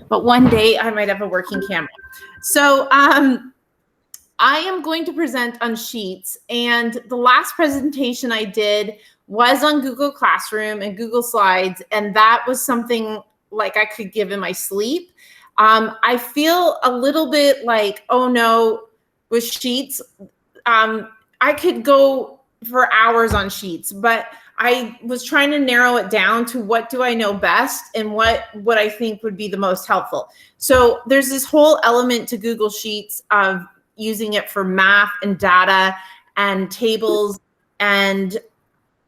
but one day I might have a working camera. So I am going to present on Sheets, and the last presentation I did was on Google Classroom and Google Slides, and that was something like I could give in my sleep. I feel a little bit like, oh no, with Sheets, I could go for hours on Sheets, but I was trying to narrow it down to what do I know best and what I think would be the most helpful. So there's this whole element to Google Sheets of using it for math and data and tables, and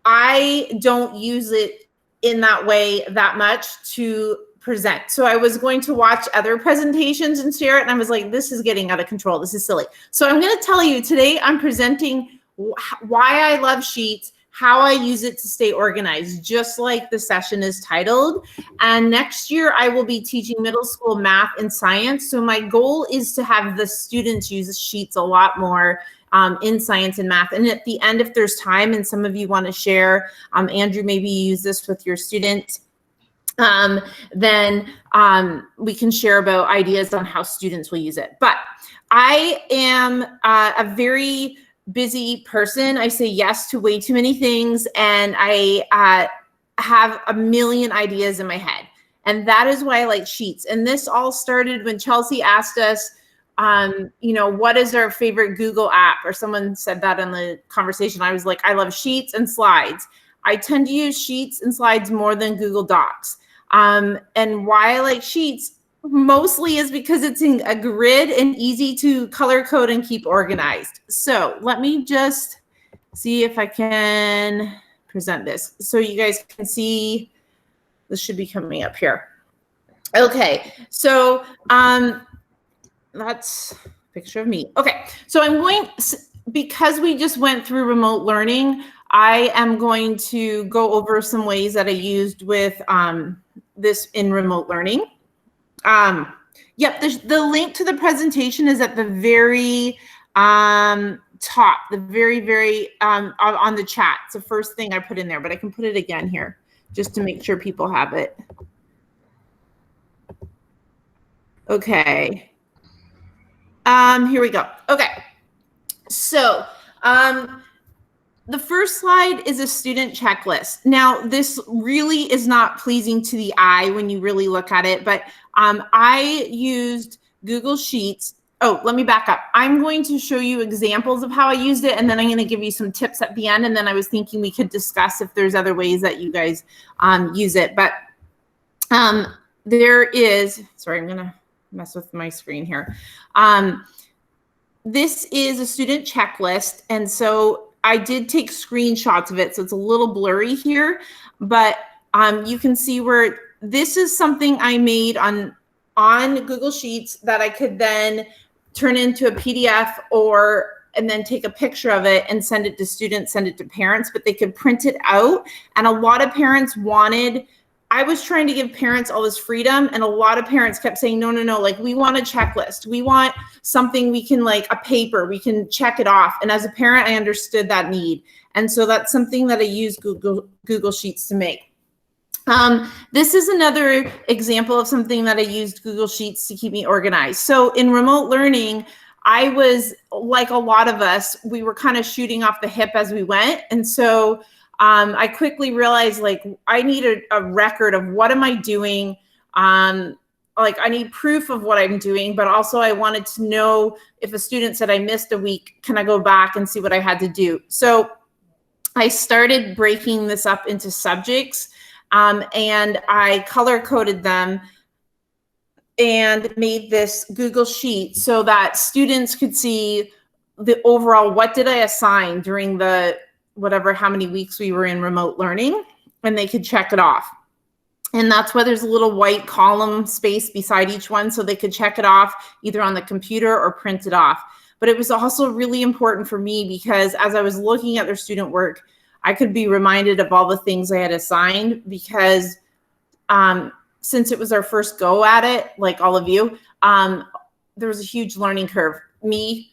I don't use it in that way that much to present. So I was going to watch other presentations and share it, and I was like, this is getting out of control. This is silly. So I'm going to tell you today, I'm presenting why I love Sheets, how I use it to stay organized, just like the session is titled. And next year I will be teaching middle school math and science. So my goal is to have the students use Sheets a lot more in science and math. And at the end, if there's time and some of you want to share, Andrew, maybe you use this with your students, then we can share about ideas on how students will use it. But I am a very busy person. I say yes to way too many things, and I have a million ideas in my head. And that is why I like Sheets. And this all started when Chelsea asked us, you know, what is our favorite Google app? Or someone said that in the conversation. I was like, I love Sheets and Slides. I tend to use Sheets and Slides more than Google Docs. And why I like Sheets mostly is because it's in a grid and easy to color code and keep organized. So let me just see if I can present this so you guys can see. This should be coming up here. Okay, so that's a picture of me. Okay, so I'm going, because we just went through remote learning, I am going to go over some ways that I used with this in remote learning. Yep, the link to the presentation is at the very top, the very on the chat. It's the first thing I put in there, but I can put it again here just to make sure people have it. Okay. Here we go. Okay. So the first slide is a student checklist. Now, this really is not pleasing to the eye when you really look at it, but I used Google Sheets. Oh, let me back up. I'm going to show you examples of how I used it, and then I'm going to give you some tips at the end, and then I was thinking we could discuss if there's other ways that you guys use it. But there is, sorry, I'm going to mess with my screen here. This is a student checklist, and so I did take screenshots of it, so it's a little blurry here, but you can see where this is something I made on Google Sheets that I could then turn into a PDF and then take a picture of it and send it to students, send it to parents, but they could print it out. And a lot of parents I was trying to give parents all this freedom, and a lot of parents kept saying, no, like, we want a checklist. We want something we can, like a paper, we can check it off. And as a parent, I understood that need. And so that's something that I use Google Sheets to make. This is another example of something that I used Google Sheets to keep me organized. So in remote learning, I was, like a lot of us, we were kind of shooting off the hip as we went. And so I quickly realized, like, I need a record of what am I doing. Like, I need proof of what I'm doing, but also I wanted to know if a student said I missed a week, can I go back and see what I had to do? So I started breaking this up into subjects, and I color coded them and made this Google Sheet so that students could see the overall, what did I assign during the whatever, how many weeks we were in remote learning, and they could check it off. And that's why there's a little white column space beside each one, so they could check it off either on the computer or print it off. But it was also really important for me because as I was looking at their student work, I could be reminded of all the things I had assigned, because since it was our first go at it, like all of you, there was a huge learning curve. Me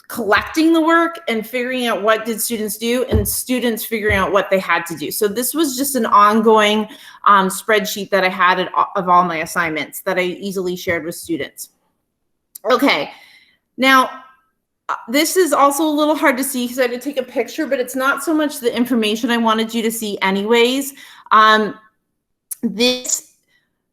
collecting the work and figuring out what did students do, and students figuring out what they had to do. So this was just an ongoing spreadsheet that I had of all my assignments that I easily shared with students. Okay, now this is also a little hard to see because I had to take a picture, but it's not so much the information I wanted you to see anyways.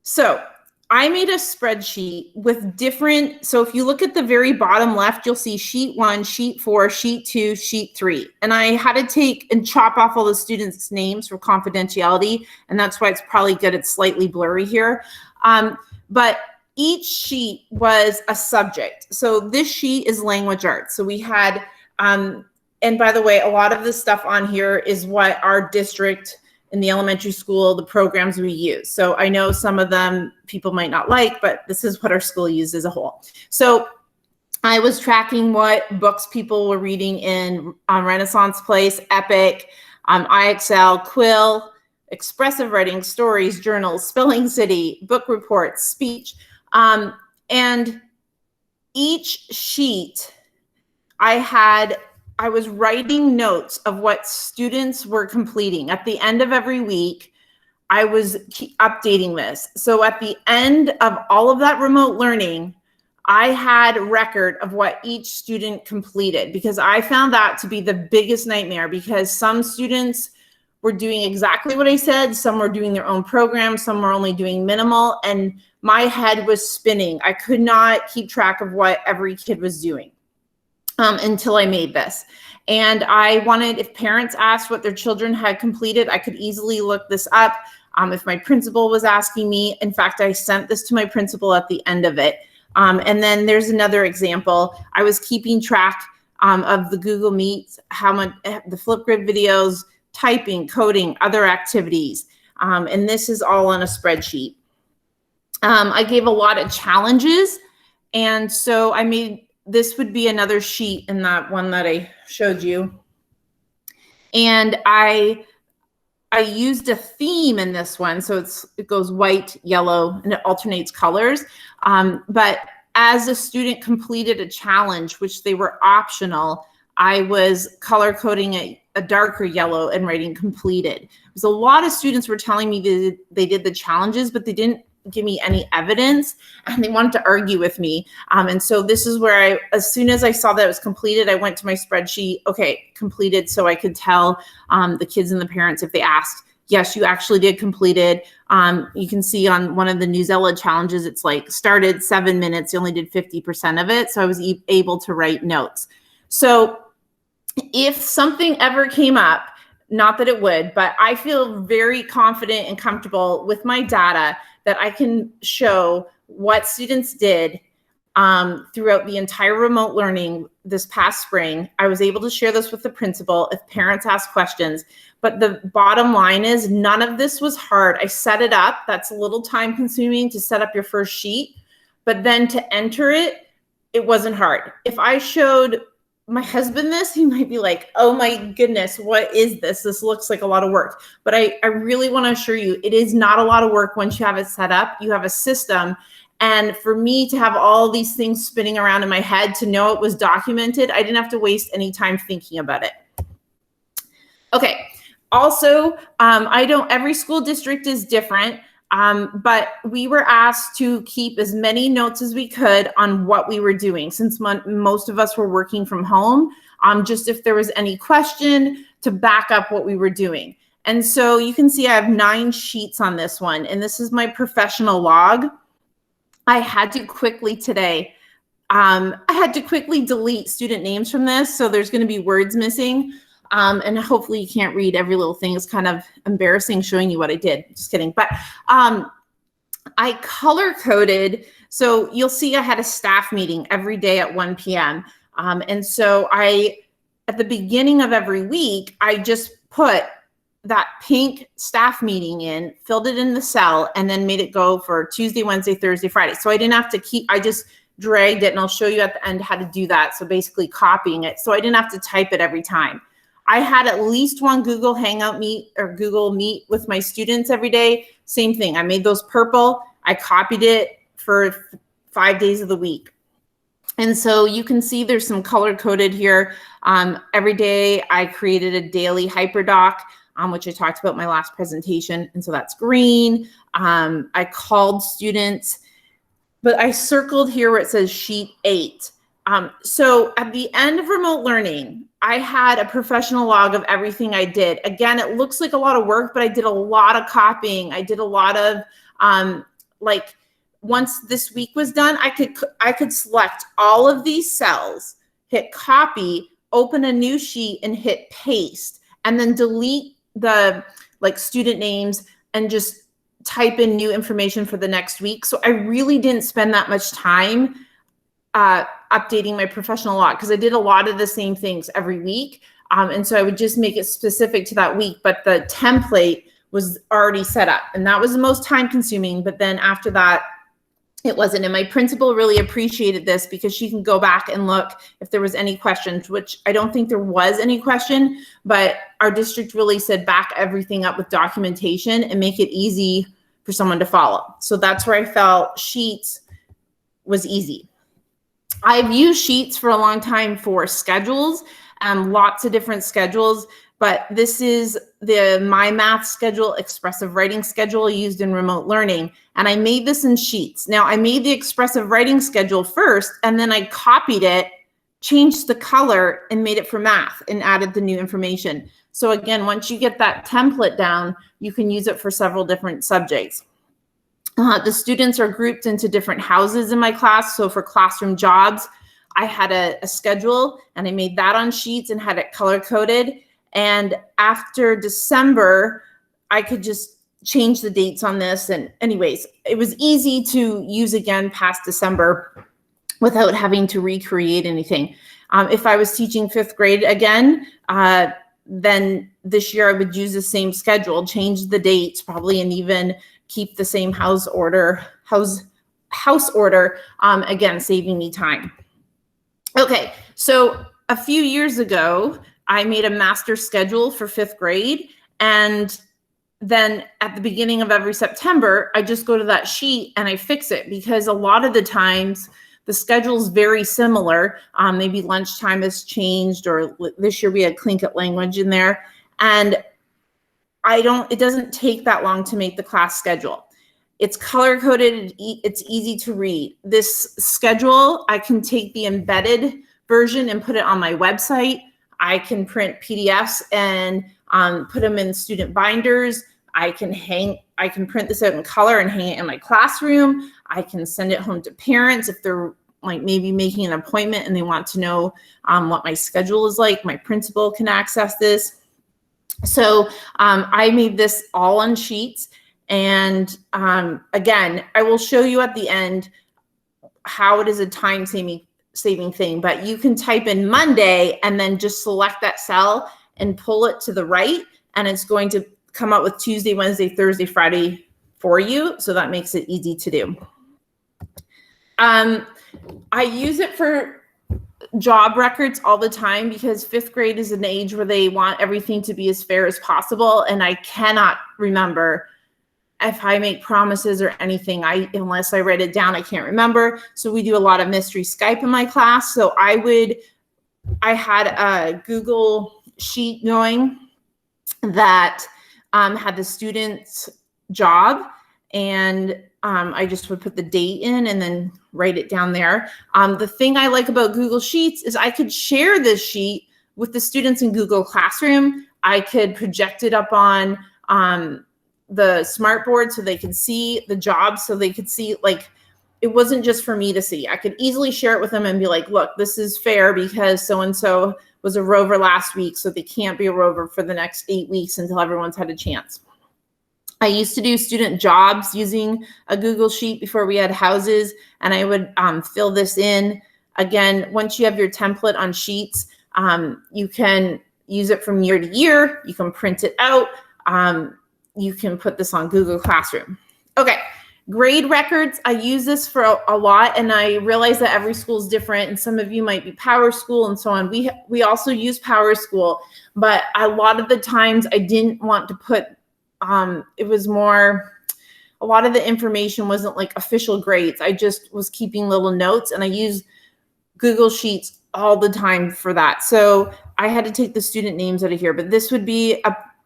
So I made a spreadsheet with different, so if you look at the very bottom left, you'll see sheet 1, sheet 4, sheet 2, sheet 3. And I had to take and chop off all the students' names for confidentiality, and that's why it's probably good it's slightly blurry here. But each sheet was a subject. So this sheet is language arts. So we had, and by the way, a lot of this stuff on here is what our district in the elementary school, the programs we use. So I know some of them people might not like, but this is what our school used as a whole. So I was tracking what books people were reading in Renaissance Place, Epic, IXL, Quill, expressive writing, stories, journals, Spelling City, book reports, speech. And each sheet I was writing notes of what students were completing. At the end of every week, I was updating this. So at the end of all of that remote learning, I had record of what each student completed, because I found that to be the biggest nightmare, because some students were doing exactly what I said. Some were doing their own program. Some were only doing minimal. And my head was spinning. I could not keep track of what every kid was doing until I made this. And I wanted, if parents asked what their children had completed, I could easily look this up. If my principal was asking me, in fact, I sent this to my principal at the end of it. And then there's another example. I was keeping track of the Google Meets, how much the Flipgrid videos, typing, coding, other activities. And this is all on a spreadsheet. I gave a lot of challenges. And so I made, this would be another sheet in that one that I showed you. And I used a theme in this one. So it goes white, yellow, and it alternates colors. But as a student completed a challenge, which they were optional, I was color coding a darker yellow and writing completed. Because a lot of students were telling me that they did the challenges, but they didn't give me any evidence, and they wanted to argue with me. And so this is where as soon as I saw that it was completed, I went to my spreadsheet, okay, completed, so I could tell the kids and the parents if they asked, yes, you actually did completed. You can see on one of the Newsella challenges, it's like started 7 minutes, you only did 50% of it. So I was able to write notes. So if something ever came up, not that it would, but I feel very confident and comfortable with my data that I can show what students did throughout the entire remote learning this past spring. I was able to share this with the principal if parents ask questions, but the bottom line is none of this was hard. I set it up. That's a little time consuming to set up your first sheet, but then to enter it, it wasn't hard. If I showed my husband this, he might be like, oh my goodness, what is this? This looks like a lot of work. But I really want to assure you, it is not a lot of work once you have it set up. You have a system. And for me to have all these things spinning around in my head to know it was documented, I didn't have to waste any time thinking about it. Okay. Also, every school district is different. But we were asked to keep as many notes as we could on what we were doing, since most of us were working from home, just if there was any question to back up what we were doing. And so you can see I have 9 sheets on this one, and this is my professional log. I had to quickly today, I had to quickly delete student names from this, so there's going to be words missing. And hopefully you can't read every little thing. It's kind of embarrassing showing you what I did. Just kidding. But I color coded. So you'll see I had a staff meeting every day at 1 p.m. And so at the beginning of every week, I just put that pink staff meeting in, filled it in the cell, and then made it go for Tuesday, Wednesday, Thursday, Friday. So I didn't have to I just dragged it, and I'll show you at the end how to do that. So basically copying it. So I didn't have to type it every time. I had at least one Google Hangout meet or Google Meet with my students every day. Same thing. I made those purple. I copied it for 5 days of the week. And so you can see there's some color coded here. Every day I created a daily hyperdoc, which I talked about in my last presentation. And so that's green. I called students, but I circled here where it says sheet 8. So at the end of remote learning, I had a professional log of everything I did. Again, it looks like a lot of work, but I did a lot of copying. I did a lot of like, once this week was done, I could select all of these cells, hit copy, open a new sheet and hit paste, and then delete the like student names and just type in new information for the next week. So I really didn't spend that much time updating my professional log because I did a lot of the same things every week. And so I would just make it specific to that week, but the template was already set up, and that was the most time consuming. But then after that, it wasn't. And my principal really appreciated this because she can go back and look if there was any questions, which I don't think there was any question, but our district really said back everything up with documentation and make it easy for someone to follow. So that's where I felt Sheets was easy. I've used Sheets for a long time for schedules, lots of different schedules, but this is the My Math schedule, expressive writing schedule used in remote learning. And I made this in Sheets. Now I made the expressive writing schedule first, and then I copied it, changed the color, and made it for math and added the new information. So again, once you get that template down, you can use it for several different subjects. The students are grouped into different houses in my class. So for classroom jobs, I had a schedule, and I made that on Sheets and had it color coded. And after December, I could just change the dates on this. And anyways, it was easy to use again past December without having to recreate anything. If I was teaching 5th grade again, then this year I would use the same schedule, change the dates probably, and even keep the same house order, again, saving me time. Okay, so a few years ago, I made a master schedule for 5th grade, and then at the beginning of every September, I just go to that sheet and I fix it, because a lot of the times the schedule is very similar. Maybe lunchtime has changed, or this year we had Tlingit language in there, and it doesn't take that long to make the class schedule. It's color coded, it's easy to read. This schedule, I can take the embedded version and put it on my website. I can print PDFs and put them in student binders. I can print this out in color and hang it in my classroom. I can send it home to parents if they're like maybe making an appointment and they want to know what my schedule is like. My principal can access this. So I made this all on Sheets. And again, I will show you at the end how it is a time saving thing, but you can type in Monday and then just select that cell and pull it to the right, and it's going to come up with Tuesday, Wednesday, Thursday, Friday for you. So that makes it easy to do. I use it for job records all the time because 5th grade is an age where they want everything to be as fair as possible. And I cannot remember if I make promises or anything, unless I write it down, I can't remember. So we do a lot of mystery Skype in my class. So I had a Google sheet going that had the student's job, and I just would put the date in and then write it down there. The thing I like about Google Sheets is I could share this sheet with the students in Google Classroom. I could project it up on the smart board so they can see the job, so they could see, like, it wasn't just for me to see. I could easily share it with them and be like, look, this is fair because so-and-so was a rover last week, so they can't be a rover for the next 8 weeks until everyone's had a chance. I used to do student jobs using a Google Sheet before we had houses, and I would fill this in. Again, once you have your template on Sheets, you can use it from year to year. You can print it out. You can put this on Google Classroom. Okay, grade records. I use this for a lot, and I realize that every school is different, and some of you might be Power School and so on. We also use Power School, but a lot of the times I didn't want to put, it was more, a lot of the information wasn't like official grades. I just was keeping little notes, and I use Google Sheets all the time for that. So I had to take the student names out of here, but this would be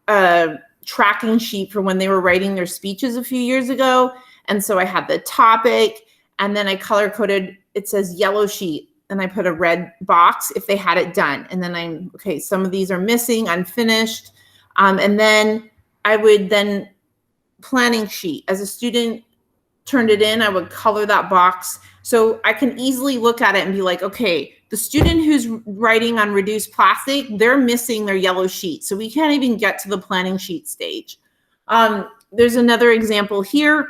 a tracking sheet for when they were writing their speeches a few years ago. And so I had the topic, and then I color coded, it says yellow sheet, and I put a red box if they had it done. And then okay, some of these are missing, unfinished. And then I would then planning sheet. As a student turned it in, I would color that box. So I can easily look at it and be like, okay, the student who's writing on reduced plastic, they're missing their yellow sheet. So we can't even get to the planning sheet stage. There's another example here.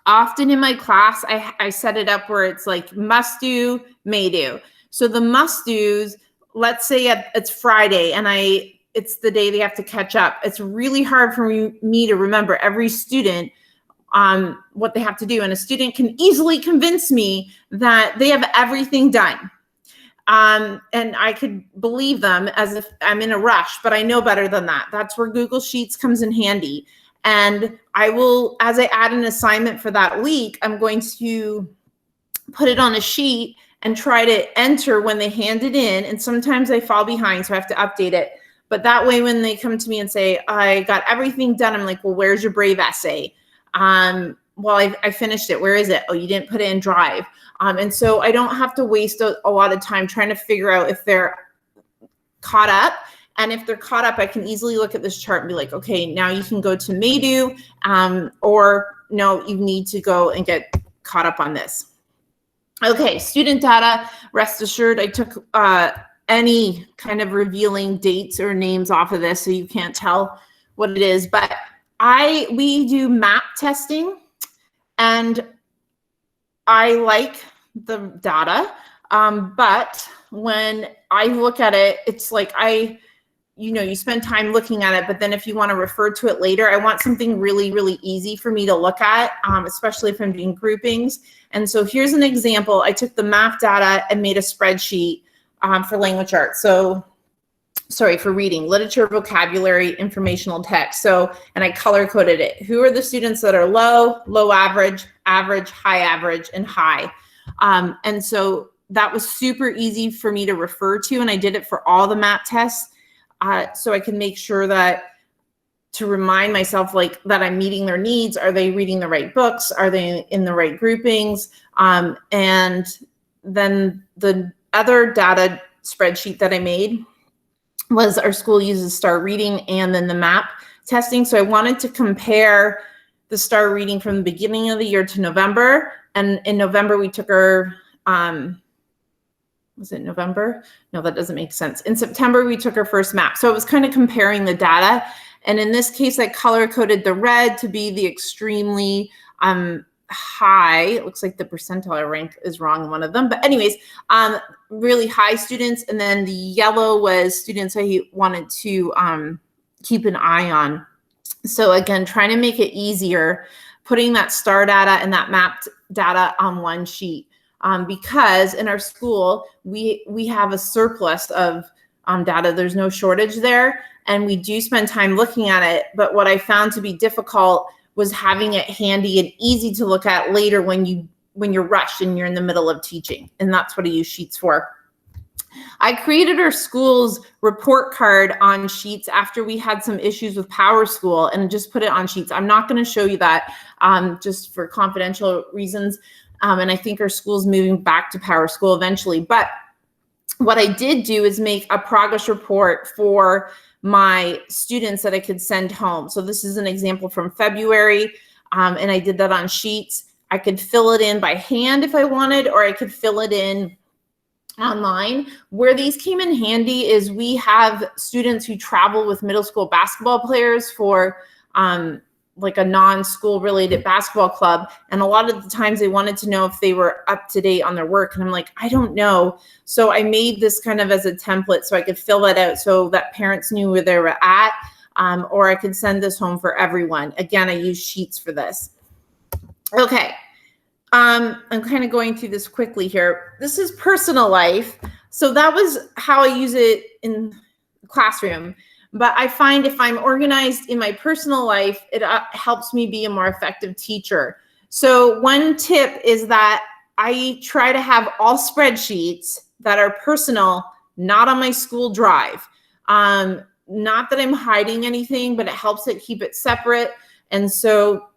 Often in my class, I set it up where it's like must do, may do. So the must do's, let's say it's Friday and it's the day they have to catch up. It's really hard for me to remember every student what they have to do. And a student can easily convince me that they have everything done. And I could believe them as if I'm in a rush, but I know better than that. That's where Google Sheets comes in handy. And I will, as I add an assignment for that week, I'm going to put it on a sheet and try to enter when they hand it in. And sometimes I fall behind, so I have to update it. But that way, when they come to me and say, I got everything done, I'm like, well, where's your brave essay? Well, I finished it. Where is it? Oh, you didn't put it in Drive. And so I don't have to waste a lot of time trying to figure out if they're caught up. And if they're caught up, I can easily look at this chart and be like, okay, now you can go to may do, or no, you need to go and get caught up on this. Okay, student data, rest assured, I took any kind of revealing dates or names off of this, so you can't tell what it is. But we do map testing, and I like the data, but when I look at it, it's like you spend time looking at it, but then if you want to refer to it later, I want something really, really easy for me to look at, especially if I'm doing groupings. And so here's an example. I took the map data and made a spreadsheet for language arts. So, sorry, for reading, literature, vocabulary, informational text. So, and I color coded it. Who are the students that are low, low average, average, high average, and high? And so that was super easy for me to refer to, and I did it for all the map tests. So I can make sure to remind myself that I'm meeting their needs. Are they reading the right books? Are they in the right groupings? And then the other data spreadsheet that I made was our school uses star reading and then the map testing. So I wanted to compare the star reading from the beginning of the year to November. And in November, we took our, was it November? No, that doesn't make sense. In September, we took our first map. So it was kind of comparing the data. And in this case, I color coded the red to be the extremely high. It looks like the percentile rank is wrong in one of them. But anyways, really high students. And then the yellow was students I wanted to keep an eye on. So again, trying to make it easier, putting that star data and that mapped data on one sheet. Because in our school, we have a surplus of data. There's no shortage there, and we do spend time looking at it. But what I found to be difficult was having it handy and easy to look at later when you're rushed and you're in the middle of teaching. And that's what I use Sheets for. I created our school's report card on Sheets after we had some issues with Power School, and just put it on Sheets. I'm not going to show you that just for confidential reasons. And I think our school's moving back to Power School eventually. But what I did do is make a progress report for my students that I could send home. So this is an example from February, and I did that on Sheets. I could fill it in by hand if I wanted, or I could fill it in online. Where these came in handy is we have students who travel with middle school basketball players for like a non-school related basketball club. And a lot of the times they wanted to know if they were up to date on their work. And I'm like, I don't know. So I made this kind of as a template so I could fill that out so that parents knew where they were at, or I could send this home for everyone. Again, I use Sheets for this. Okay. I'm kind of going through this quickly here. This is personal life. So that was how I use it in the classroom. But I find if I'm organized in my personal life, it helps me be a more effective teacher. So one tip is that I try to have all spreadsheets that are personal, not on my school drive. Not that I'm hiding anything, but it helps it keep it separate. And so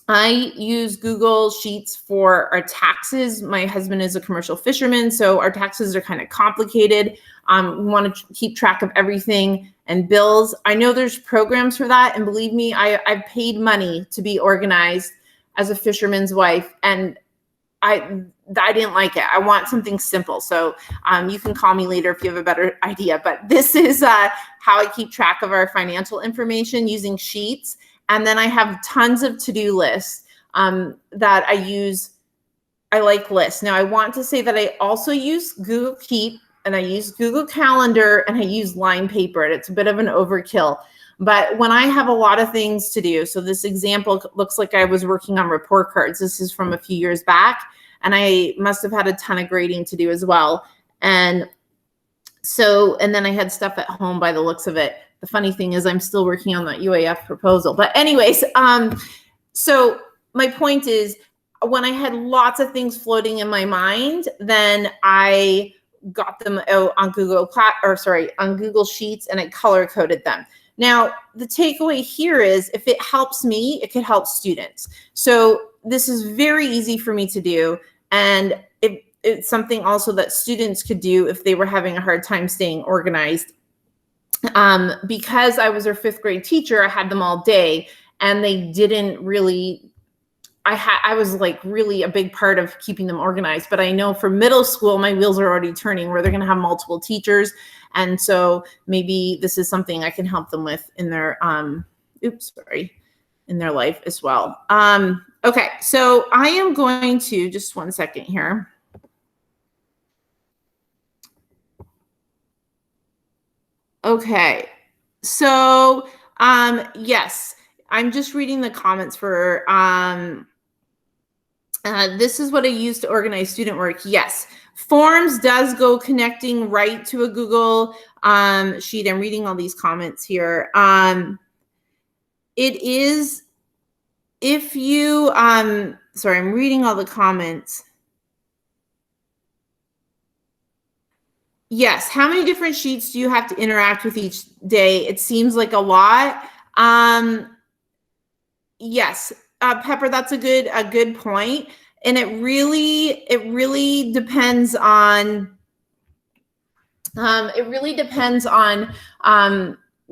I use Google Sheets for our taxes. My husband is a commercial fisherman, so our taxes are kind of complicated. We want to keep track of everything and bills. I know there's programs for that, and believe me, I've paid money to be organized as a fisherman's wife, and I didn't like it. I want something simple. So you can call me later if you have a better idea. But this is how I keep track of our financial information using Sheets. And then I have tons of to-do lists that I use. I like lists. Now I want to say that I also use Google Keep, and I use Google Calendar, and I use line paper. And it's a bit of an overkill. But when I have a lot of things to do, so this example looks like I was working on report cards. This is from a few years back, and I must have had a ton of grading to do as well. And then I had stuff at home by the looks of it. The funny thing is I'm still working on that UAF proposal. But anyways, so my point is, when I had lots of things floating in my mind, then I got them out on Google Sheets, and I color coded them. Now, the takeaway here is, if it helps me, it could help students. So this is very easy for me to do. And it's something also that students could do if they were having a hard time staying organized. Because I was their 5th grade teacher, I had them all day, and they didn't really, I was like really a big part of keeping them organized. But I know for middle school, my wheels are already turning where they're going to have multiple teachers. And so maybe this is something I can help them with in their, in their life as well. Okay, so I am going to, just one second here. Okay, so yes, I'm just reading the comments for, this is what I use to organize student work. Yes, Forms does go connecting right to a Google sheet. I'm reading all these comments here. It is, if you, sorry, I'm reading all the comments. Yes, how many different sheets do you have to interact with each day? It seems like a lot. Yes, Pepper, that's a good point. And it really depends on, you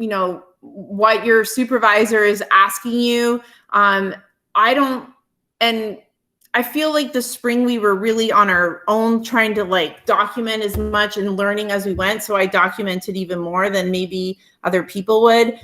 know, what your supervisor is asking you. I feel like the spring we were really on our own, trying to like document as much and learning as we went. So I documented even more than maybe other people would.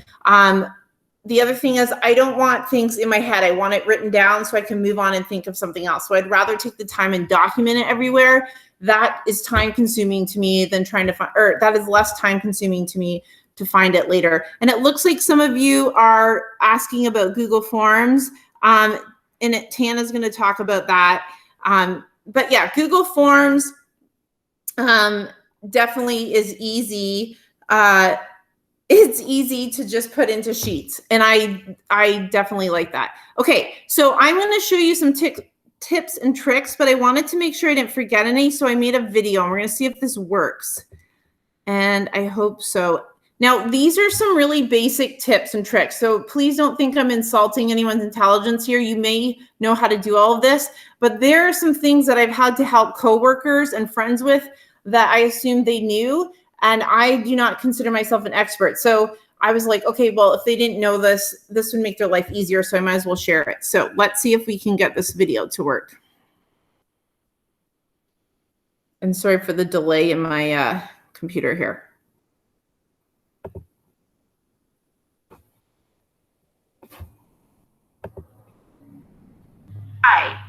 The other thing is, I don't want things in my head. I want it written down so I can move on and think of something else. So I'd rather take the time and document it everywhere. That is time consuming to me than trying to find, or that is less time consuming to me to find it later. And it looks like some of you are asking about Google Forms. Tana's going to talk about that. But yeah, Google Forms definitely is easy. It's easy to just put into Sheets, and I definitely like that. Okay, so I'm going to show you some tips and tricks, but I wanted to make sure I didn't forget any, so I made a video, and we're going to see if this works. And I hope so. Now, these are some really basic tips and tricks, so please don't think I'm insulting anyone's intelligence here. You may know how to do all of this, but there are some things that I've had to help coworkers and friends with that I assumed they knew, and I do not consider myself an expert. So I was like, okay, well, if they didn't know this, this would make their life easier, so I might as well share it. So let's see if we can get this video to work. And sorry for the delay in my computer here. Hi,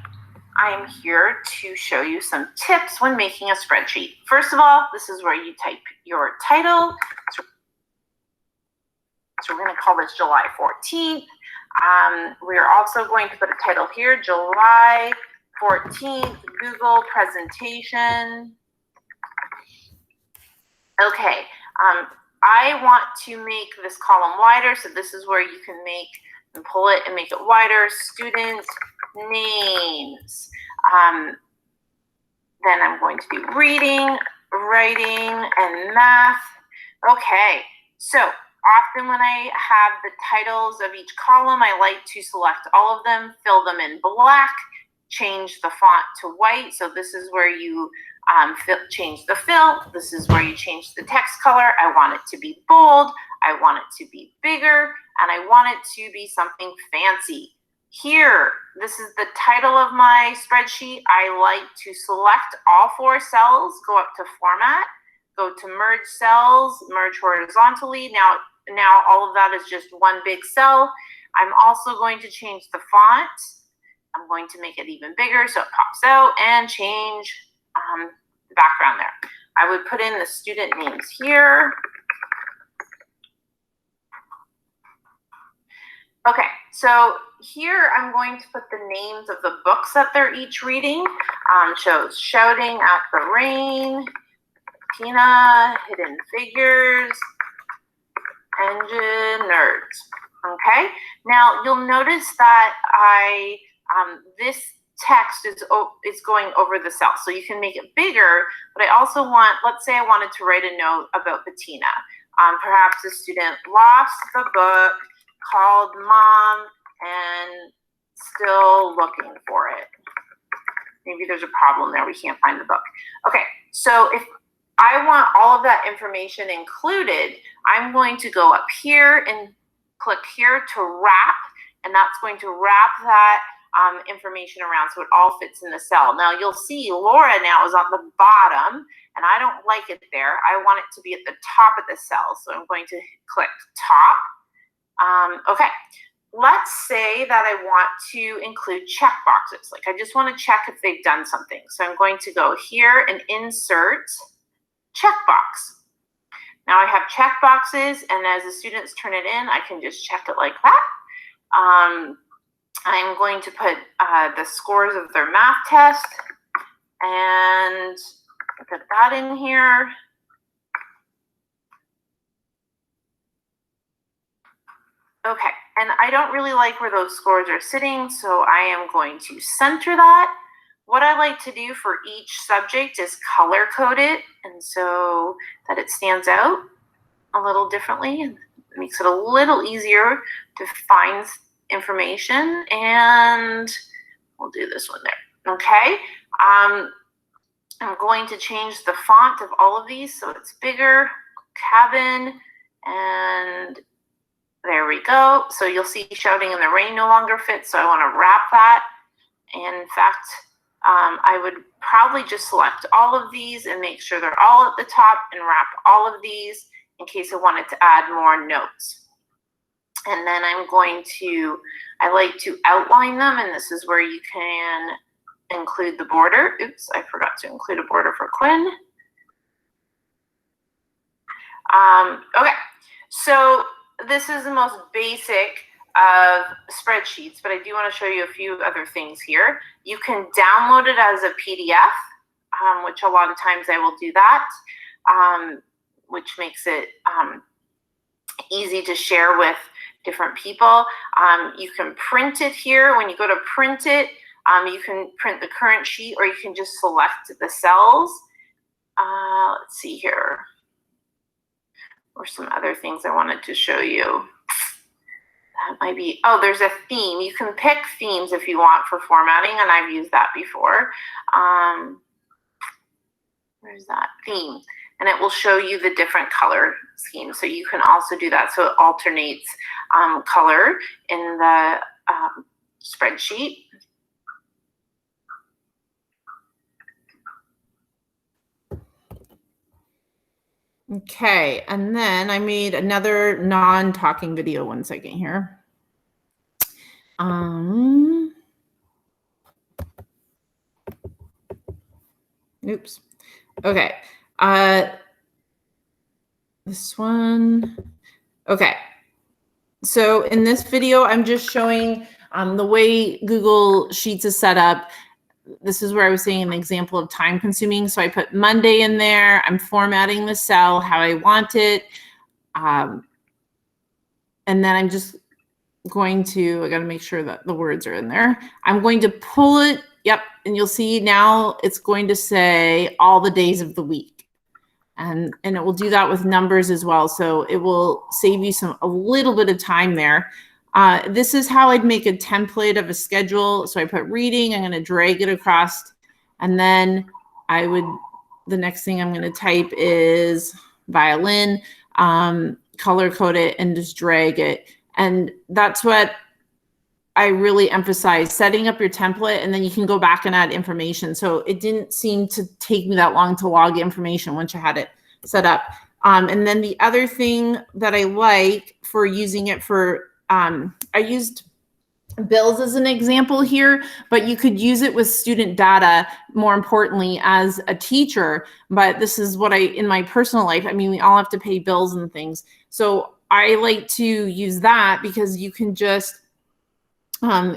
I am here to show you some tips when making a spreadsheet. First of all, this is where you type your title. So we're going to call this July 14th. We're also going to put a title here, July 14th, Google presentation. Okay, I want to make this column wider, so this is where you can make and pull it and make it wider. Student names. Then I'm going to do reading, writing, and math. Okay, so often when I have the titles of each column, I like to select all of them, fill them in black, change the font to white. So this is where you change the fill. This is where you change the text color. I want it to be bold. I want it to be bigger, and I want it to be something fancy. Here, this is the title of my spreadsheet. I like to select all 4 cells, go up to Format, go to Merge Cells, merge horizontally. Now all of that is just one big cell. I'm also going to change the font. I'm going to make it even bigger so it pops out, and change the background there. I would put in the student names here. Okay, so here I'm going to put the names of the books that they're each reading. Shows Shouting at the Rain, Tina, Hidden Figures, Engine, Nerds. Okay, now you'll notice that this text is going over the cell, so you can make it bigger, but I also want, let's say I wanted to write a note about Bettina. Perhaps a student lost the book, called mom, and still looking for it. Maybe there's a problem there, we can't find the book. Okay, so if I want all of that information included, I'm going to go up here and click here to wrap, and that's going to wrap that information around so it all fits in the cell. Now you'll see Laura now is on the bottom, and I don't like it there. I want it to be at the top of the cell, so I'm going to click top. Okay, let's say that I want to include check boxes. Like I just want to check if they've done something. So I'm going to go here and insert checkbox. Now I have check boxes, and as the students turn it in, I can just check it like that. I'm going to put the scores of their math test and put that in here. Okay, and I don't really like where those scores are sitting, so I am going to center that. What I like to do for each subject is color code it, and so that it stands out a little differently and makes it a little easier to find information. And we'll do this one there. Okay, I'm going to change the font of all of these so it's bigger. Cabin, and there we go. So you'll see Shouting in the Rain no longer fits, so I want to wrap that. And in fact, I would probably just select all of these and make sure they're all at the top and wrap all of these in case I wanted to add more notes. And then I'm going to, I like to outline them, and this is where you can include the border. Oops, I forgot to include a border for Quinn. Okay, so this is the most basic of spreadsheets, but I do want to show you a few other things here. You can download it as a PDF, which a lot of times I will do that, which makes it easy to share with different people. You can print it here. When you go to print it, you can print the current sheet, or you can just select the cells. Let's see here. Or some other things I wanted to show you. That might be, oh, there's a theme. You can pick themes if you want for formatting, and I've used that before. Where's that theme? And it will show you the different color schemes. So you can also do that. So it alternates color in the spreadsheet. Okay, and then I made another non-talking video. 1 second here. Oops. Okay. This one. Okay. So in this video, I'm just showing the way Google Sheets is set up. This is where I was saying an example of time consuming. So I put Monday in there. I'm formatting the cell how I want it. And then I'm just going to, I got to make sure that the words are in there. I'm going to pull it Yep. And you'll see now it's going to say all the days of the week. And it will do that with numbers as well. So it will save you a little bit of time there. This is how I'd make a template of a schedule. So I put reading, I'm going to drag it across, and then the next thing I'm going to type is violin, color code it, and just drag it. And that's what I really emphasize, setting up your template, and then you can go back and add information. So it didn't seem to take me that long to log information once you had it set up. And then the other thing that I like for using it for, I used bills as an example here, but you could use it with student data, more importantly, as a teacher. But this is what in my personal life, I mean, we all have to pay bills and things. So I like to use that because you can just,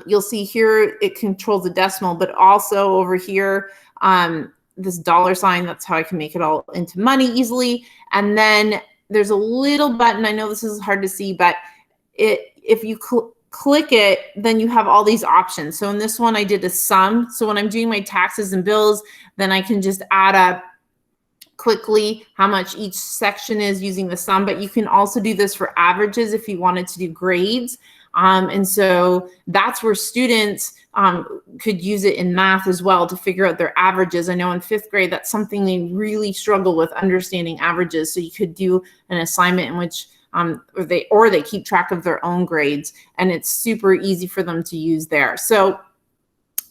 you'll see here, it controls the decimal, but also over here, this dollar sign, that's how I can make it all into money easily. And then there's a little button, I know this is hard to see, but if you click it, then you have all these options. So in this one, I did a sum. So when I'm doing my taxes and bills, then I can just add up quickly how much each section is using the sum. But you can also do this for averages if you wanted to do grades. And so that's where students could use it in math as well to figure out their averages. I know in 5th grade, that's something they really struggle with, understanding averages. So you could do an assignment in which or they keep track of their own grades, and it's super easy for them to use there. So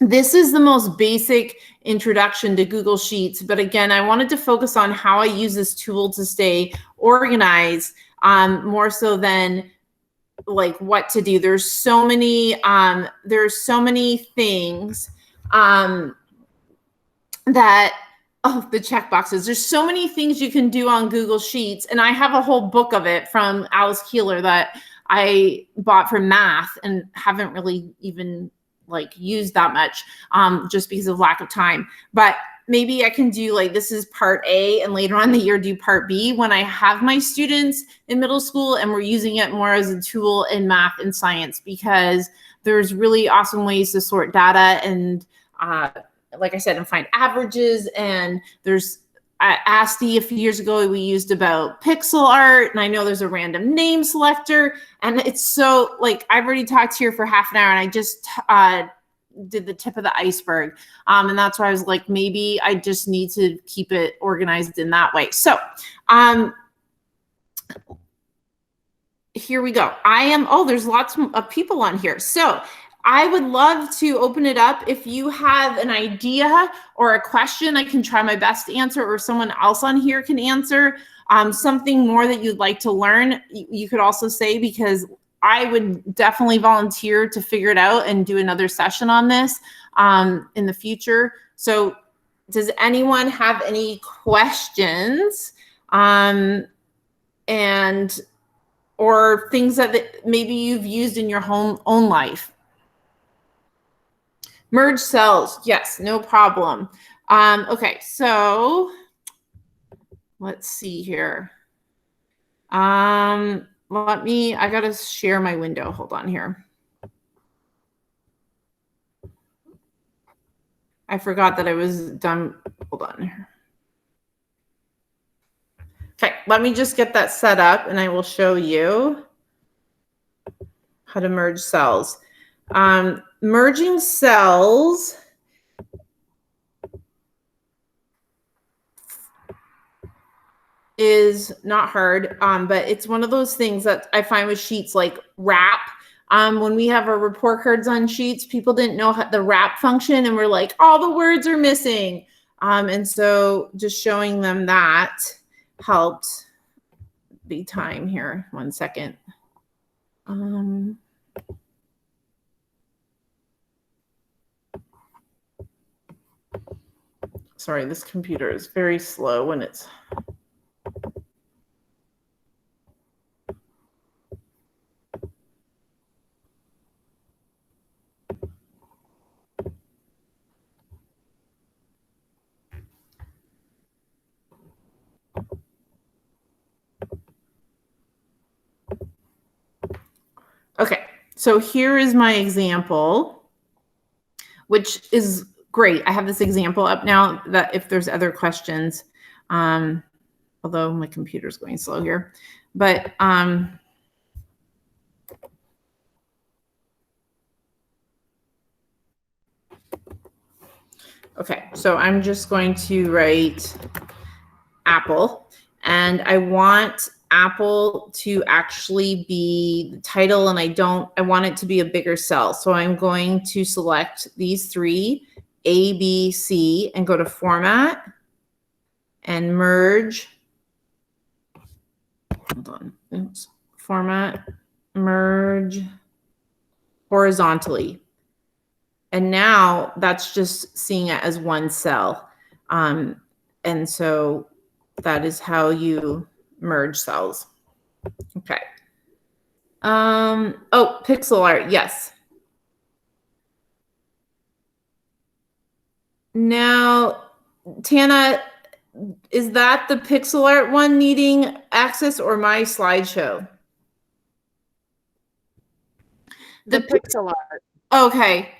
this is the most basic introduction to Google Sheets. But again, I wanted to focus on how I use this tool to stay organized, more so than like what to do. There's so many things that, oh, the checkboxes. There's so many things you can do on Google Sheets. And I have a whole book of it from Alice Keeler that I bought for math and haven't really even like used that much, just because of lack of time. But maybe I can do like, this is part A, and later on in the year do part B when I have my students in middle school and we're using it more as a tool in math and science, because there's really awesome ways to sort data and like I said, and find averages. And there's ASTI a few years ago, we used about pixel art, and I know there's a random name selector, and it's so like, I've already talked here for half an hour and I just did the tip of the iceberg. And that's why I was like, maybe I just need to keep it organized in that way. So here we go. There's lots of people on here. So I would love to open it up. If you have an idea or a question, I can try my best to answer, or someone else on here can answer. Something more that you'd like to learn, you could also say, because I would definitely volunteer to figure it out and do another session on this in the future. So does anyone have any questions or things that maybe you've used in your own life? Merge cells, yes, no problem. Okay, so let's see here. I gotta share my window. Hold on here. I forgot that I was done. Hold on. Okay, let me just get that set up and I will show you how to merge cells. Merging cells is not hard, but it's one of those things that I find with sheets like wrap. When we have our report cards on sheets, people didn't know the wrap function, and we're like, all the words are missing. And so just showing them that helped big time here. 1 second. Sorry, this computer is very slow when it's... Okay, so here is my example, which is Great. I have this example up now that if there's other questions, although my computer's going slow here, but okay, so I'm just going to write Apple, and I want Apple to actually be the title, and I want it to be a bigger cell. So I'm going to select these three, A, B, C, and go to Format and Merge. Hold on. Oops. Format, Merge horizontally. And now that's just seeing it as one cell. And so that is how you merge cells. Okay. Oh, pixel art. Yes. Now, Tana, is that the pixel art one needing access or my slideshow? The pixel art. Okay.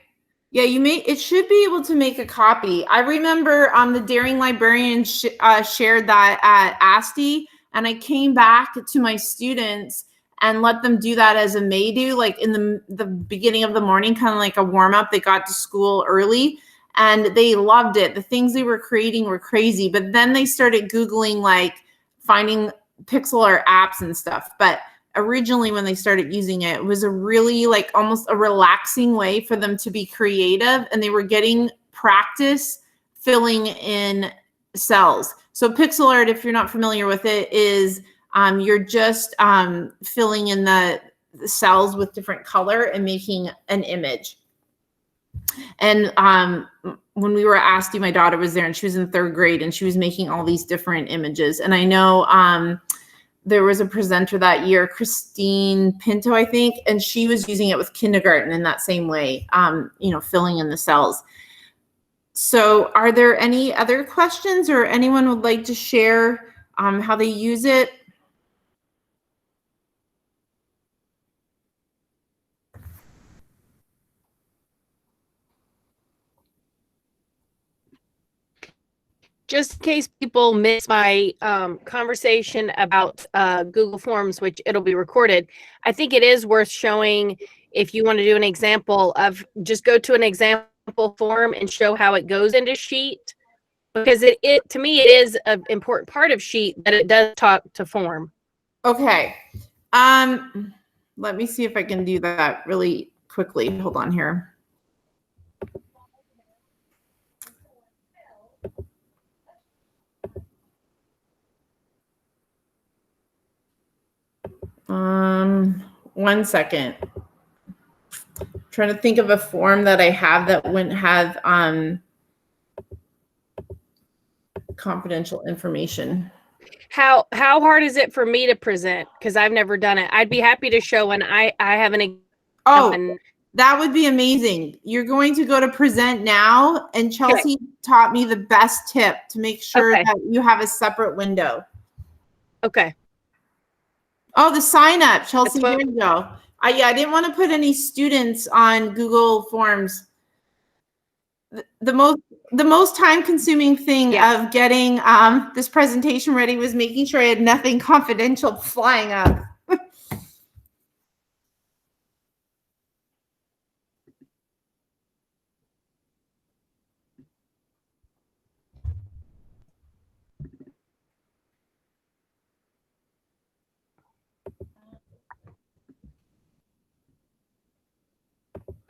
Yeah, it should be able to make a copy. I remember the Daring Librarian shared that at ASTI, and I came back to my students and let them do that as a May-do, like in the beginning of the morning, kind of like a warm-up. They got to school early, and they loved it. The things they were creating were crazy, but then they started Googling, like, finding pixel art apps and stuff. But originally when they started using it, it was a really like almost a relaxing way for them to be creative, and they were getting practice filling in cells. So pixel art, if you're not familiar with it, is you're just filling in the cells with different color and making an image. And when we were at ASTI, my daughter was there, and she was in 3rd grade, and she was making all these different images. And I know there was a presenter that year, Christine Pinto, I think, and she was using it with kindergarten in that same way, filling in the cells. So are there any other questions, or anyone would like to share how they use it? Just in case people miss my conversation about Google Forms, which it'll be recorded, I think it is worth showing if you want to do an example of, just go to an example form and show how it goes into Sheet, because it to me, it is an important part of Sheet that it does talk to form. Okay. Let me see if I can do that really quickly. Hold on here. One second. I'm trying to think of a form that I have that wouldn't have confidential information. How hard is it for me to present? Because I've never done it. I'd be happy to show when I have an. Oh, that would be amazing. You're going to go to present now, and Chelsea taught me the best tip to make sure that you have a separate window. Okay. Oh, the sign up, Chelsea. There you go. Yeah, I didn't want to put any students on Google Forms. The most time-consuming thing of getting this presentation ready was making sure I had nothing confidential flying up.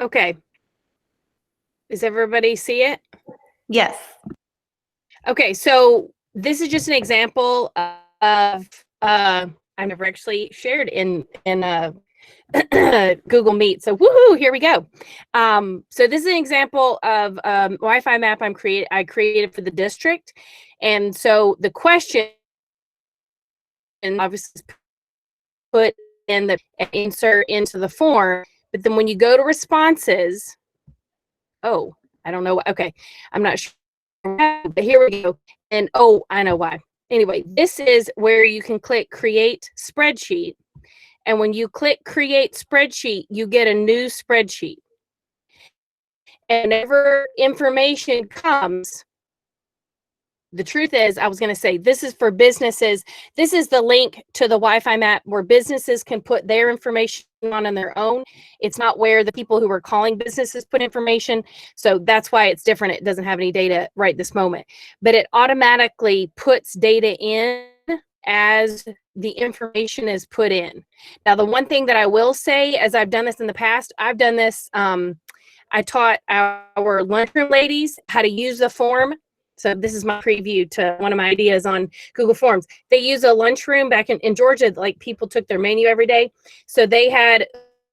Okay. Does everybody see it? Yes. Okay, so this is just an example of I've never actually shared in Google Meet. So woohoo, here we go. So this is an example of Wi-Fi map I created for the district. And so the question, and obviously put in the insert into the form, but then when you go to responses, oh, I don't know. Okay, I'm not sure, but here we go. And oh, I know why. Anyway, this is where you can click create spreadsheet. And when you click create spreadsheet, you get a new spreadsheet. And whenever information comes, the truth is, I was going to say, this is for businesses. This is the link to the Wi-Fi map where businesses can put their information on their own. It's not where the people who are calling businesses put information. So that's why it's different. It doesn't have any data right this moment, but it automatically puts data in as the information is put in. Now, the one thing that I will say, as I've done this in the past, I've done this. I taught our lunchroom ladies how to use the form. So this is my preview to one of my ideas on Google Forms. They use a lunchroom back in Georgia, like people took their menu every day. So they had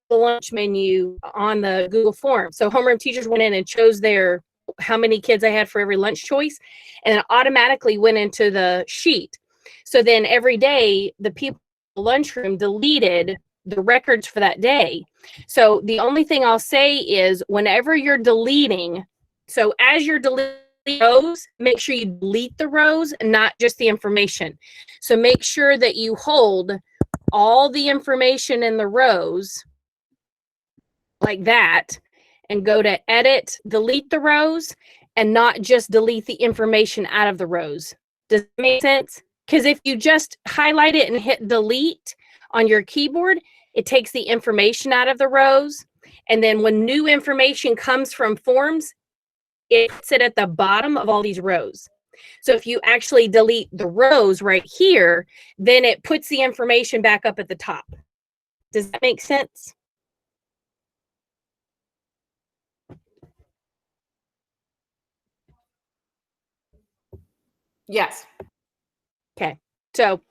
the lunch menu on the Google Form. So homeroom teachers went in and chose their how many kids they had for every lunch choice, and it automatically went into the sheet. So then every day, the people in the lunchroom deleted the records for that day. So the only thing I'll say is whenever you're deleting, so as you're deleting rows, make sure you delete the rows, not just the information. So make sure that you hold all the information in the rows like that and go to edit, delete the rows, and not just delete the information out of the rows. Does that make sense? Because if you just highlight it and hit delete on your keyboard, it takes the information out of the rows. And then when new information comes from forms, it puts it at the bottom of all these rows. So if you actually delete the rows right here, then it puts the information back up at the top. Does that make sense? Yes. Okay. So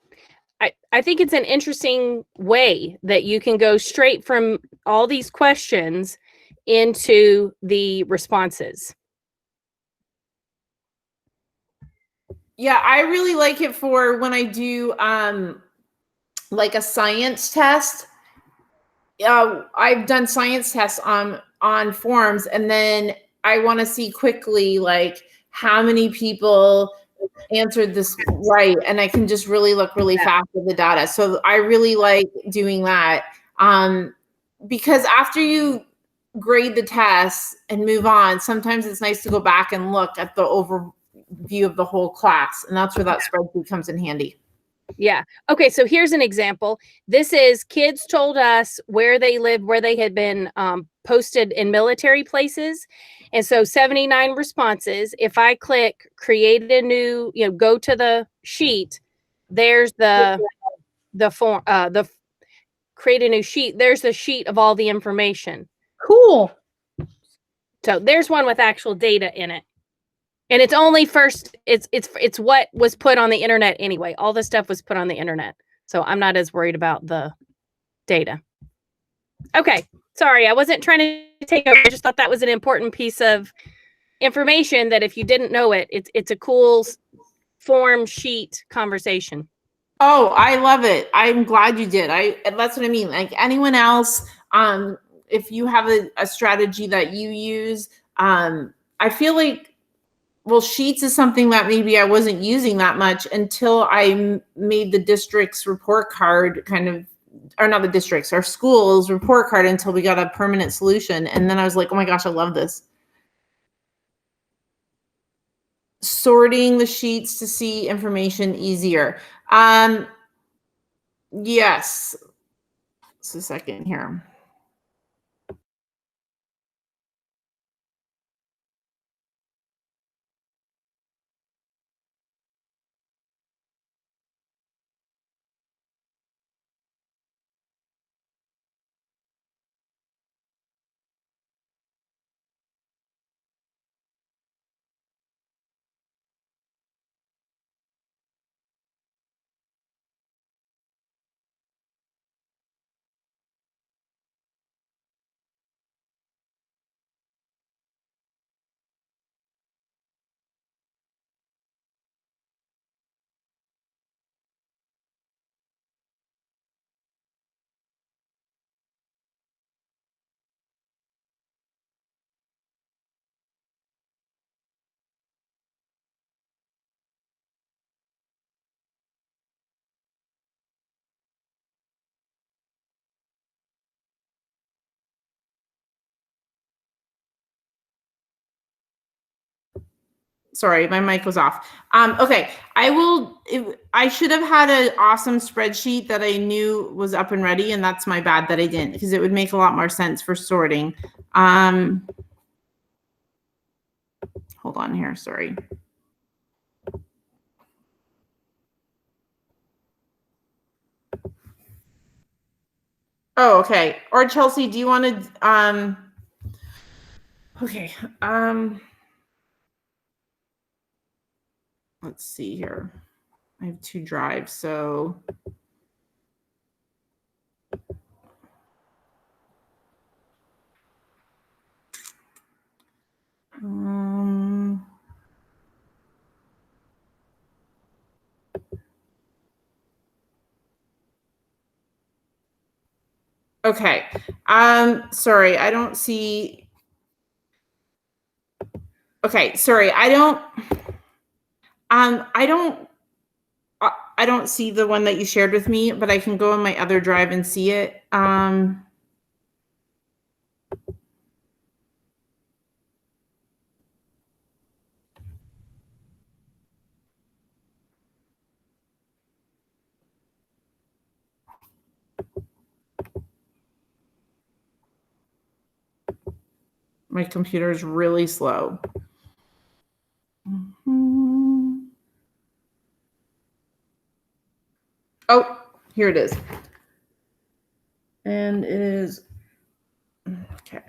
I think it's an interesting way that you can go straight from all these questions into the responses. Yeah, I really like it for when I do like a science test. I've done science tests on forms, and then I want to see quickly like how many people answered this right, and I can just really look really fast at the data. So I really like doing that because after you grade the tests and move on, sometimes it's nice to go back and look at the overview of the whole class, and that's where that spreadsheet comes in handy. Yeah. Okay. So here's an example. This is kids told us where they lived, where they had been posted in military places. And so 79 responses. If I click create a new, go to the sheet, there's the form, the create a new sheet. There's the sheet of all the information. Cool. So there's one with actual data in it. And it's only first, it's what was put on the internet anyway. All this stuff was put on the internet. So I'm not as worried about the data. Okay. Sorry, I wasn't trying to take over. I just thought that was an important piece of information that if you didn't know it, it's a cool form sheet conversation. Oh, I love it. I'm glad you did. That's what I mean. Like anyone else, if you have a strategy that you use, I feel like, well, Sheets is something that maybe I wasn't using that much until I made the district's report card kind of, or not the district's, our school's report card until we got a permanent solution. And then I was like, oh my gosh, I love this. Sorting the sheets to see information easier. Yes. Just a second here. Sorry, my mic was off. Okay, I should have had an awesome spreadsheet that I knew was up and ready, and that's my bad that I didn't, because it would make a lot more sense for sorting. Hold on here, sorry. Oh, okay. Or Chelsea, do you want to, okay. Let's see here. I have 2 drives, so. Okay. Sorry, I don't see. Okay, sorry, I don't see the one that you shared with me, but I can go on my other drive and see it. My computer is really slow. Oh, here it is. And it is, okay.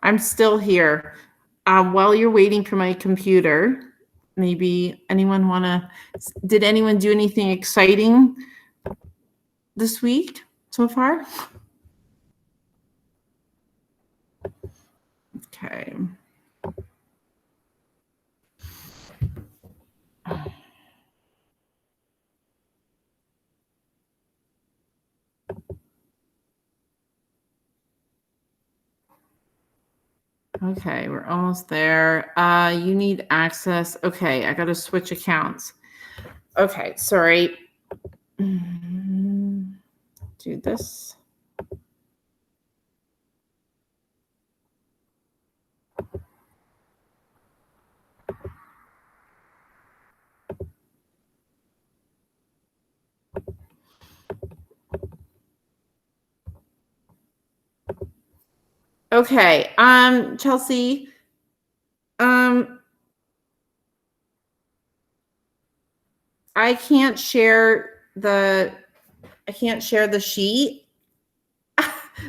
I'm still here. While you're waiting for my computer, maybe did anyone do anything exciting this week so far? Okay. Okay, we're almost there. You need access. Okay, I got to switch accounts. Okay, sorry. Do this. Okay, Chelsea, I can't share the sheet.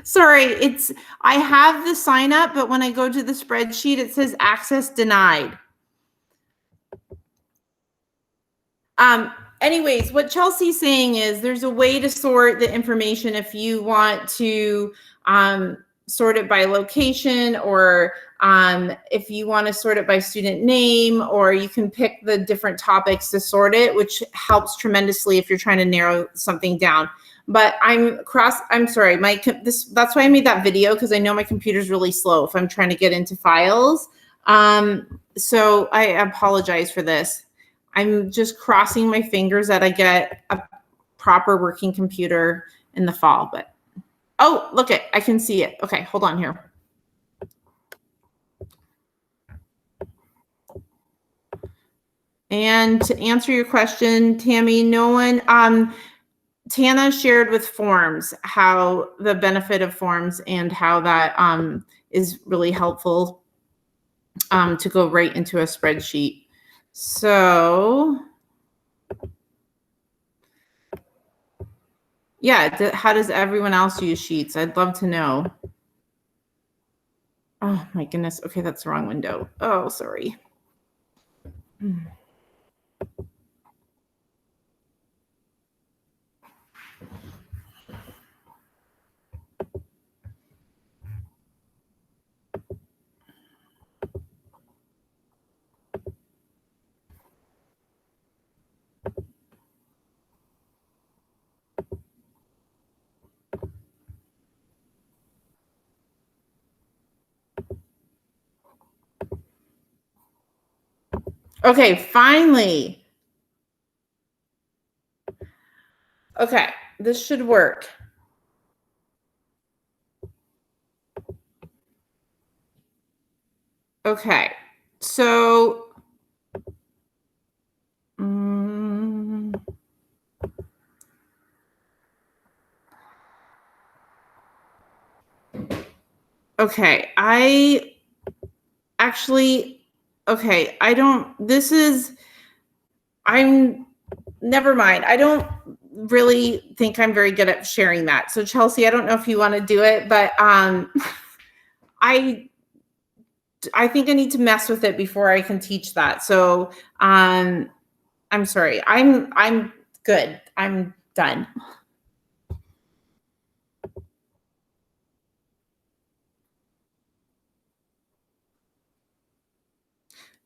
Sorry, I have the sign up, but when I go to the spreadsheet, it says access denied. Anyways, what Chelsea's saying is there's a way to sort the information if you want to sort it by location, or if you want to sort it by student name, or you can pick the different topics to sort it, which helps tremendously if you're trying to narrow something down. But I'm sorry, that's why I made that video, because I know my computer's really slow if I'm trying to get into files. So I apologize for this. I'm just crossing my fingers that I get a proper working computer in the fall, but oh, look it, I can see it. Okay, hold on here. And to answer your question, Tammy, Tana shared with forms how the benefit of forms and how that is really helpful to go right into a spreadsheet. So yeah, how does everyone else use Sheets? I'd love to know. Oh my goodness. Okay, that's the wrong window. Oh, sorry. Okay, finally. Okay, this should work. Okay, so okay, never mind. I don't really think I'm very good at sharing that. So Chelsea, I don't know if you want to do it, but I think I need to mess with it before I can teach that. So I'm sorry. I'm good. I'm done.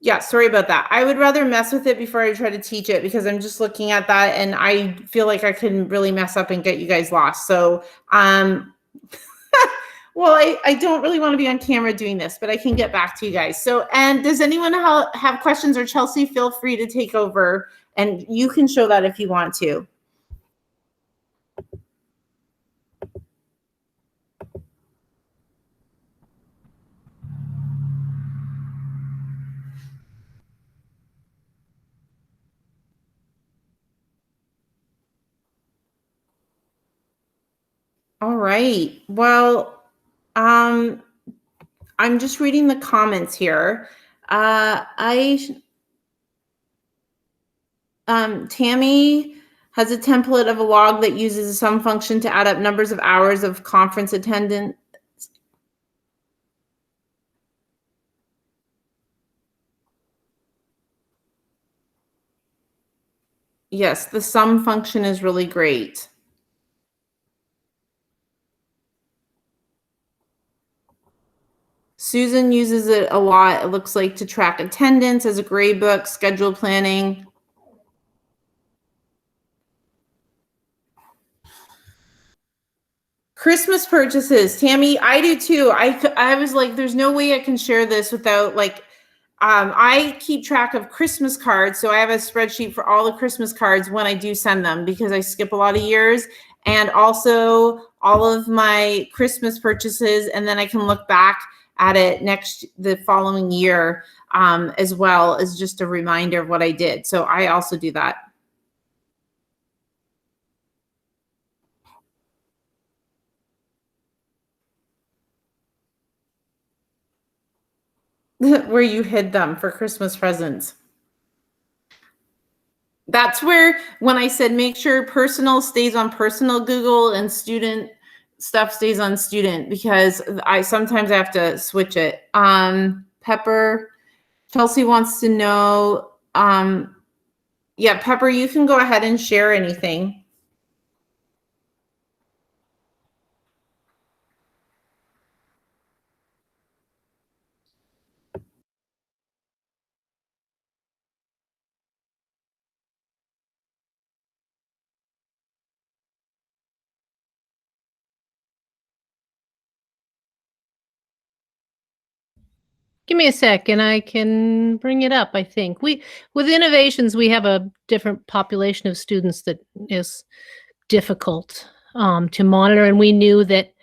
Yeah, sorry about that. I would rather mess with it before I try to teach it because I'm just looking at that and I feel like I can really mess up and get you guys lost. So, well, I don't really want to be on camera doing this, but I can get back to you guys. So, and does anyone have questions, or Chelsea, feel free to take over and you can show that if you want to. All right. Well, I'm just reading the comments here. Tammy has a template of a log that uses a sum function to add up numbers of hours of conference attendance. Yes, the sum function is really great. Susan uses it a lot, it looks like, to track attendance as a grade book, schedule planning. Christmas purchases, Tammy, I do too. I was like, there's no way I can share this without like, I keep track of Christmas cards. So I have a spreadsheet for all the Christmas cards when I do send them because I skip a lot of years, and also all of my Christmas purchases. And then I can look back at it the following year, as well as just a reminder of what I did. So I also do that. Where you hid them for Christmas presents. That's where, when I said make sure personal stays on personal Google and student stuff stays on student, because I sometimes have to switch it. Pepper, Chelsea wants to know, yeah, Pepper, you can go ahead and share anything. Give me a sec and I can bring it up, I think. With innovations, we have a different population of students that is difficult to monitor. And we knew that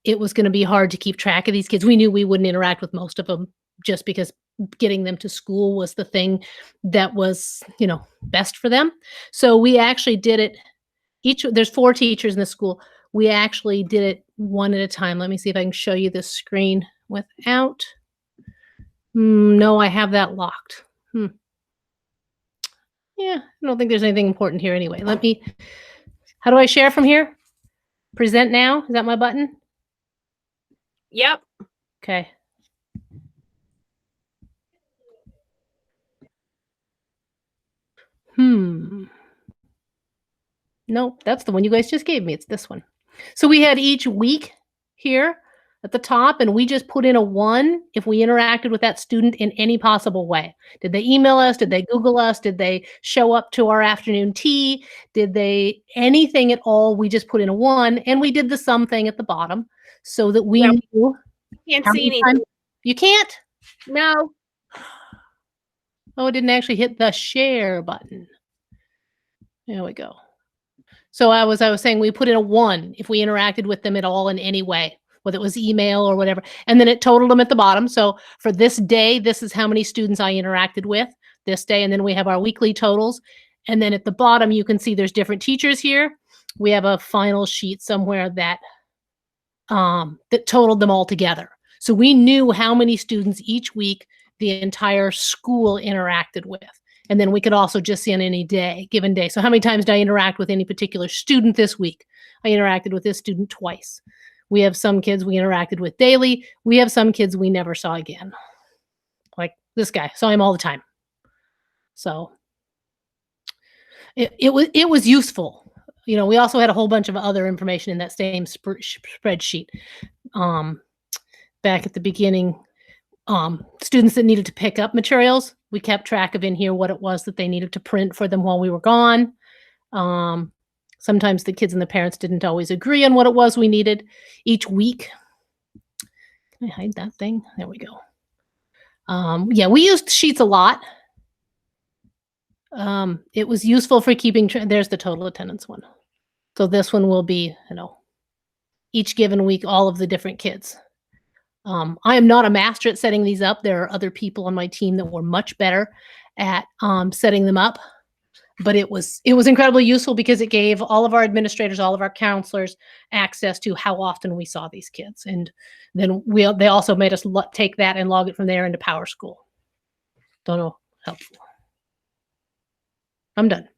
it was going to be hard to keep track of these kids. We knew we wouldn't interact with most of them just because getting them to school was the thing that was, best for them. So we actually did it. There's 4 teachers in the school. We actually did it one at a time. Let me see if I can show you this screen without. No, I have that locked. Yeah, I don't think there's anything important here anyway. How do I share from here? Present now? Is that my button? Yep. Okay. Nope, that's the one you guys just gave me. It's this one. So we had each week here at the top, and we just put in a 1 if we interacted with that student in any possible way. Did they email us? Did they Google us? Did they show up to our afternoon tea? Did they anything at all? We just put in a 1, and we did the sum thing at the bottom so that we knew. Can't see anything. You can't? No. Oh, it didn't actually hit the share button. There we go. So I was saying we put in a 1 if we interacted with them at all in any way, whether it was email or whatever. And then it totaled them at the bottom. So for this day, this is how many students I interacted with this day. And then we have our weekly totals. And then at the bottom, you can see there's different teachers here. We have a final sheet somewhere that totaled them all together. So we knew how many students each week the entire school interacted with. And then we could also just see on any day, given day. So how many times did I interact with any particular student this week? I interacted with this student twice. We have some kids we interacted with daily. We have some kids we never saw again. Like this guy, saw him all the time. So it was useful. You know, we also had a whole bunch of other information in that same spreadsheet. Back at the beginning, students that needed to pick up materials, we kept track of in here what it was that they needed to print for them while we were gone. Sometimes the kids and the parents didn't always agree on what it was we needed each week. Can I hide that thing? There we go. Yeah, we used sheets a lot. It was useful for keeping there's the total attendance one. So this one will be, you know, each given week, all of the different kids. I am not a master at setting these up. There are other people on my team that were much better at setting them up. But it was incredibly useful because it gave all of our administrators, all of our counselors access to how often we saw these kids. And then they also made us take that and log it from there into PowerSchool. Don't know, helpful. I'm done.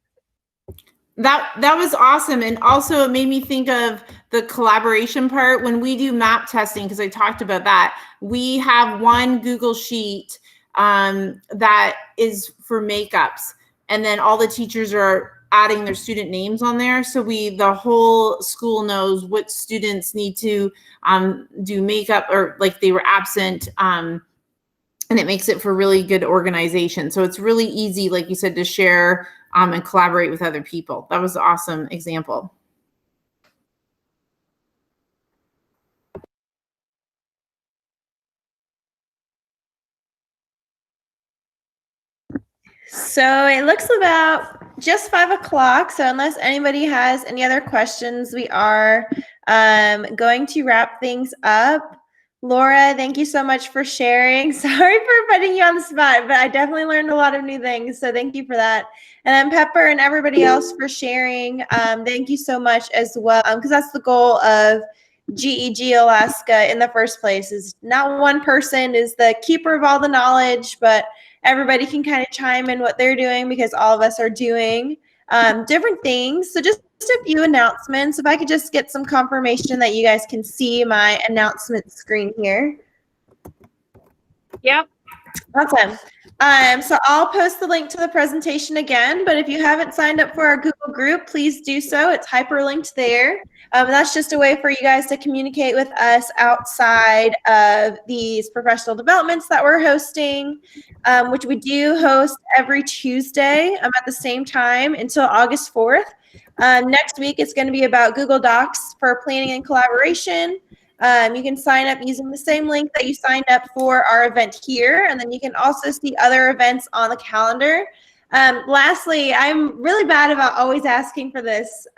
That was awesome. And also it made me think of the collaboration part. When we do map testing, because I talked about that, we have one Google Sheet that is for makeups. And then all the teachers are adding their student names on there. So the whole school knows what students need to do makeup or like they were absent. And it makes it for really good organization. So it's really easy, like you said, to share and collaborate with other people. That was an awesome example. So it looks about just 5 o'clock. So unless anybody has any other questions, we are going to wrap things up. Laura, thank you so much for sharing. Sorry for putting you on the spot, but I definitely learned a lot of new things. So thank you for that. And then Pepper and everybody else for sharing. Thank you so much as well. Because that's the goal of GEG Alaska in the first place, is not one person is the keeper of all the knowledge, but everybody can kind of chime in what they're doing because all of us are doing different things. So just a few announcements. If I could just get some confirmation that you guys can see my announcement screen here. Yep. Awesome. So I'll post the link to the presentation again, but if you haven't signed up for our Google group, please do so. It's hyperlinked there. That's just a way for you guys to communicate with us outside of these professional developments that we're hosting, which we do host every Tuesday at the same time until August 4th. Next week, it's going to be about Google Docs for planning and collaboration. You can sign up using the same link that you signed up for our event here, and then you can also see other events on the calendar. Lastly, I'm really bad about always asking for this,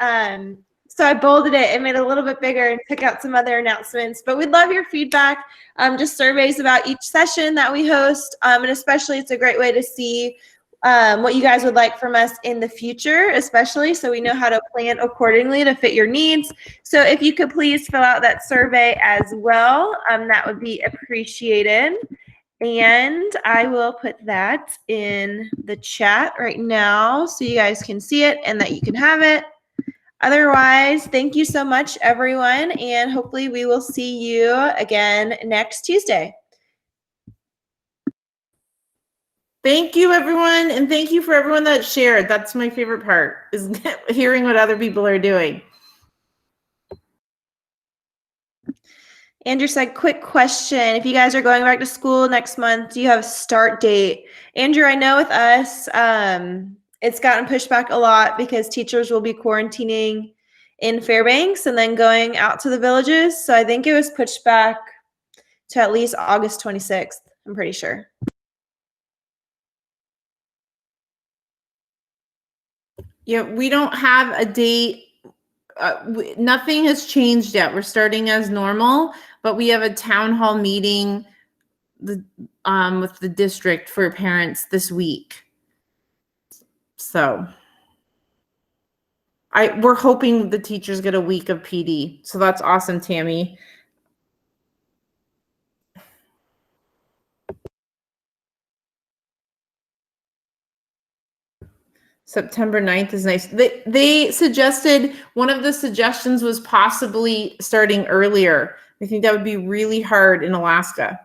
so I bolded it and made it a little bit bigger and took out some other announcements, but we'd love your feedback, just surveys about each session that we host, and especially it's a great way to see what you guys would like from us in the future, especially so we know how to plan accordingly to fit your needs. So if you could please fill out that survey as well, that would be appreciated. And I will put that in the chat right now so you guys can see it and that you can have it. Otherwise, thank you so much, everyone, and hopefully we will see you again next Tuesday. Thank you, everyone. And thank you for everyone that shared. That's my favorite part, is hearing what other people are doing. Andrew said, quick question. If you guys are going back to school next month, do you have a start date? Andrew, I know with us, it's gotten pushed back a lot because teachers will be quarantining in Fairbanks and then going out to the villages. So I think it was pushed back to at least August 26th, I'm pretty sure. Yeah, we don't have a date. Nothing has changed yet. We're starting as normal, but we have a town hall meeting with the district for parents this week. So we're hoping the teachers get a week of PD. So that's awesome, Tammy. September 9th is nice. They suggested, one of the suggestions was possibly starting earlier. I think that would be really hard in Alaska.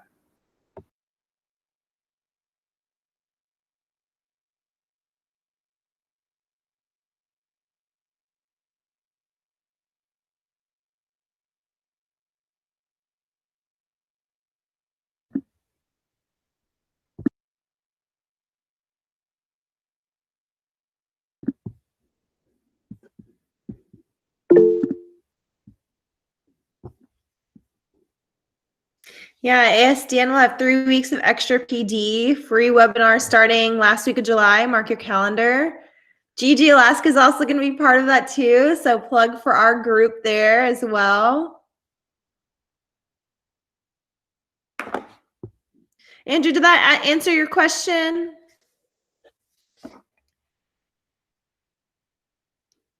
Yeah, ASDN will have 3 weeks of extra PD, free webinar starting last week of July. Mark your calendar. GG Alaska is also going to be part of that too, so plug for our group there as well. Andrew, did that answer your question?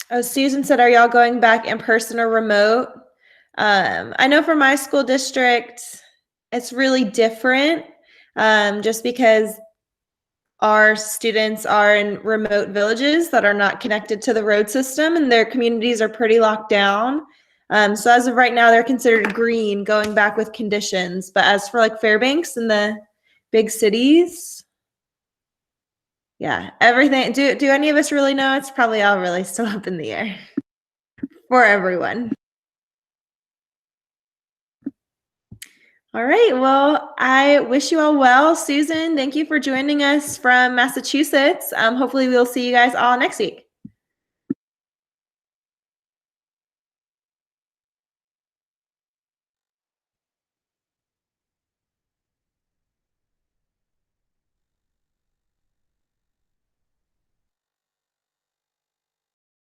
Oh, Susan said, are y'all going back in person or remote? I know for my school district, it's really different just because our students are in remote villages that are not connected to the road system, and their communities are pretty locked down. So as of right now, they're considered green, going back with conditions. But as for like Fairbanks and the big cities, yeah, everything. Do any of us really know? It's probably all really still up in the air for everyone. All right. Well, I wish you all well. Susan, thank you for joining us from Massachusetts. Hopefully we'll see you guys all next week.